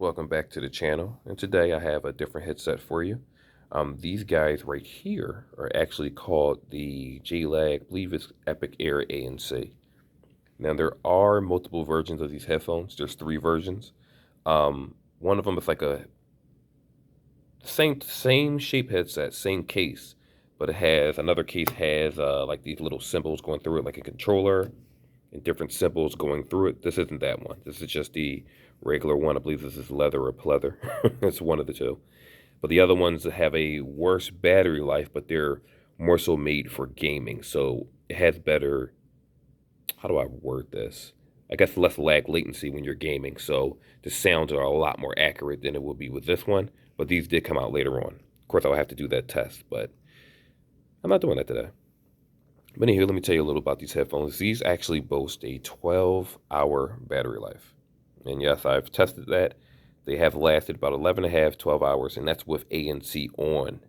Welcome back to the channel, and today I have a different headset for you. These guys right here are actually called the jlab, I believe it's Epic Air ANC. Now there are multiple versions of these headphones. There's three versions. One of them is like a same shape headset, same case, but it has another case has like these little symbols going through it, like a controller, and different symbols going through it. This isn't that one. This is just the regular one. I believe this is leather or pleather. It's one of the two. But the other ones have a worse battery life, but they're more so made for gaming. So it has better, how do I word this? I guess less lag latency when you're gaming. So the sounds are a lot more accurate than it will be with this one. But these did come out later on. Of course, I'll have to do that test, but I'm not doing that today. But anyway, let me tell you a little about these headphones. These actually boast a 12-hour battery life. And yes, I've tested that. They have lasted about 11 and a half, 12 hours, and that's with ANC on.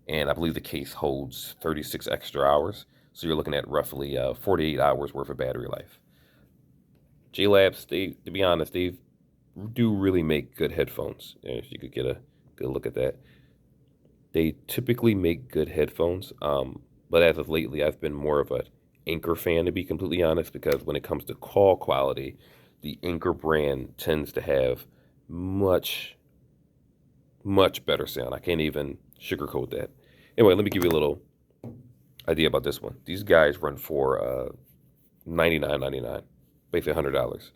And I believe the case holds 36 extra hours. So you're looking at roughly 48 hours worth of battery life. JLabs, to be honest, they do really make good headphones. If you could get a good look at that. They typically make good headphones. But as of lately, I've been more of an Anchor fan, to be completely honest, because when it comes to call quality, the Anchor brand tends to have much better sound. I can't even sugarcoat that. Anyway, let me give you a little idea about this one. These guys run for $99.99, basically $100.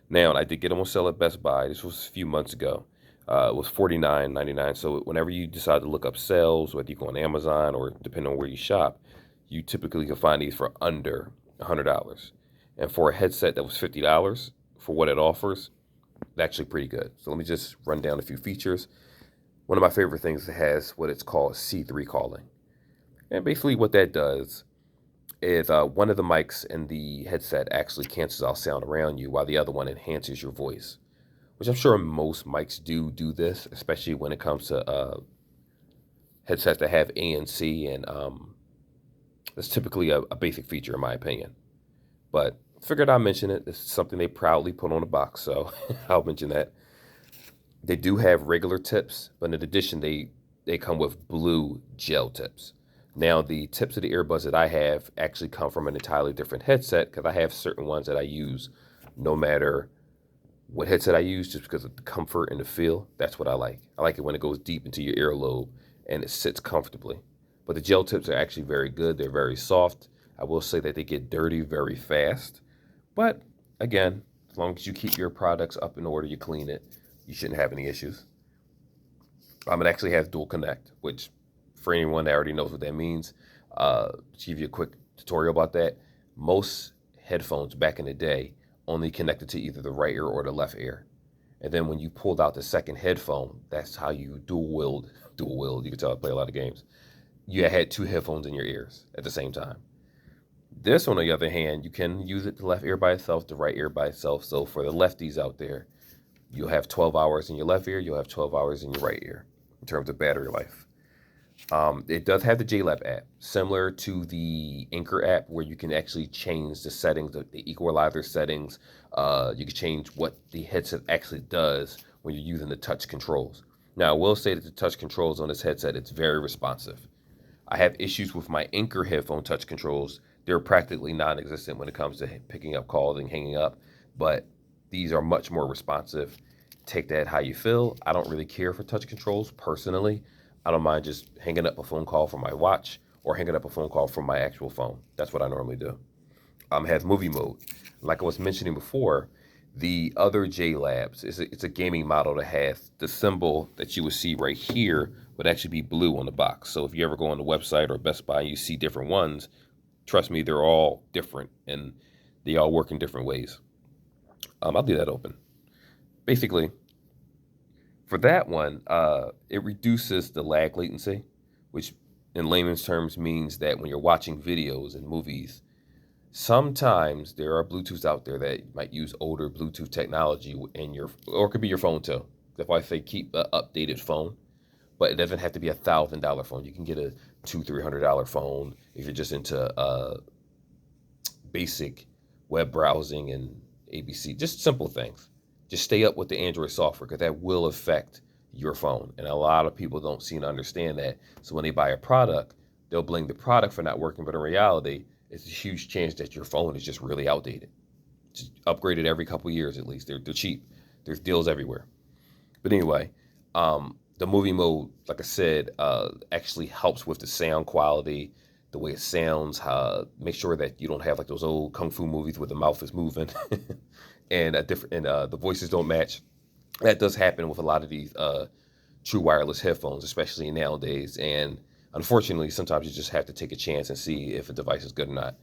Now, I did get them on sale at Best Buy. This was a few months ago. It was $49.99. So whenever you decide to look up sales, whether you go on Amazon or depending on where you shop, you typically can find these for under $100. And for a headset that was $50 for what it offers, it's actually pretty good. So let me just run down a few features. One of my favorite things is it has what it's called C3 calling. And basically what that does is one of the mics in the headset actually cancels out sound around you while the other one enhances your voice, which I'm sure most mics do this, especially when it comes to headsets that have ANC, and it's typically a basic feature in my opinion. But figured I'd mention it. It's something they proudly put on the box, so I'll mention that. They do have regular tips, but in addition, they come with blue gel tips. Now, the tips of the earbuds that I have actually come from an entirely different headset because I have certain ones that I use no matter what headset I use, just because of the comfort and the feel. That's what I like. I like it when it goes deep into your earlobe and it sits comfortably. But the gel tips are actually very good. They're very soft. I will say that they get dirty very fast. But again, as long as you keep your products up in order, you clean it, you shouldn't have any issues. It actually has dual connect, which for anyone that already knows what that means, to give you a quick tutorial about that, most headphones back in the day only connected to either the right ear or the left ear. And then when you pulled out the second headphone, that's how you dual wield. You can tell I play a lot of games. You had two headphones in your ears at the same time. This, on the other hand, you can use it the left ear by itself, the right ear by itself. So for the lefties out there, you'll have 12 hours in your left ear, you'll have 12 hours in your right ear in terms of battery life. It does have the jlab app, similar to the Anchor app, where you can actually change the settings, the equalizer settings. You can change what the headset actually does when you're using the touch controls. Now, I will say that the touch controls on this headset, it's very responsive. I have issues with my Anchor headphone touch controls. They're practically non-existent when it comes to picking up calls and hanging up, but these are much more responsive. Take that how you feel. I don't really care for touch controls personally. I don't mind just hanging up a phone call from my watch or hanging up a phone call from my actual phone. That's what I normally do. It has movie mode. Like I was mentioning before, the other JLabs, it's a gaming model that has the symbol that you would see right here would actually be blue on the box. So if you ever go on the website or Best Buy and you see different ones, trust me, they're all different and they all work in different ways. I'll leave that open. Basically, for that one, it reduces the lag latency, which in layman's terms means that when you're watching videos and movies, sometimes there are Bluetooths out there that might use older Bluetooth technology in your, or it could be your phone too. That's why I say keep an updated phone, but it doesn't have to be $1,000 phone. You can get a $200-300 phone if you're just into basic web browsing and ABC, just simple things. just stay up with the Android software because that will affect your phone. And a lot of people don't seem to understand that. So when they buy a product, they'll blame the product for not working, but in reality, it's a huge chance that your phone is just really outdated. Just upgrade it every couple of years at least. They're cheap. There's deals everywhere. But anyway, the movie mode, like I said, actually helps with the sound quality, the way it sounds. Make sure that you don't have like those old kung fu movies where the mouth is moving and the voices don't match. That does happen with a lot of these true wireless headphones, especially nowadays. And unfortunately, sometimes you just have to take a chance and see if a device is good or not.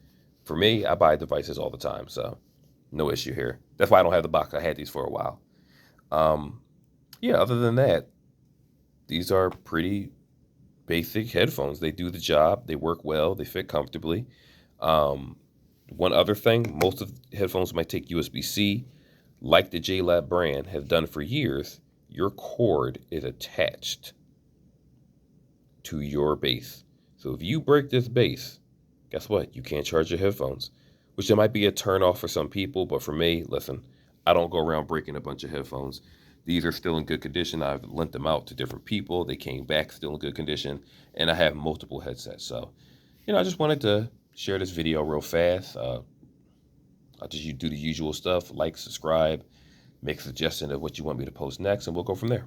For me, I buy devices all the time, so no issue here. That's why I don't have the box. I had these for a while. Yeah, other than that, these are pretty basic headphones. They do the job. They work well. They fit comfortably. Um, One other thing, most of the headphones might take USB-C. Like the jlab brand have done for years, your cord is attached to your base. So if you break this base, guess what? You can't charge your headphones, which there might be a turn off for some people, but for me, listen, I don't go around breaking a bunch of headphones. These are still in good condition. I've lent them out to different people. They came back still in good condition, and I have multiple headsets. So, I just wanted to share this video real fast. I'll just do the usual stuff, like, subscribe, make a suggestion of what you want me to post next, and we'll go from there.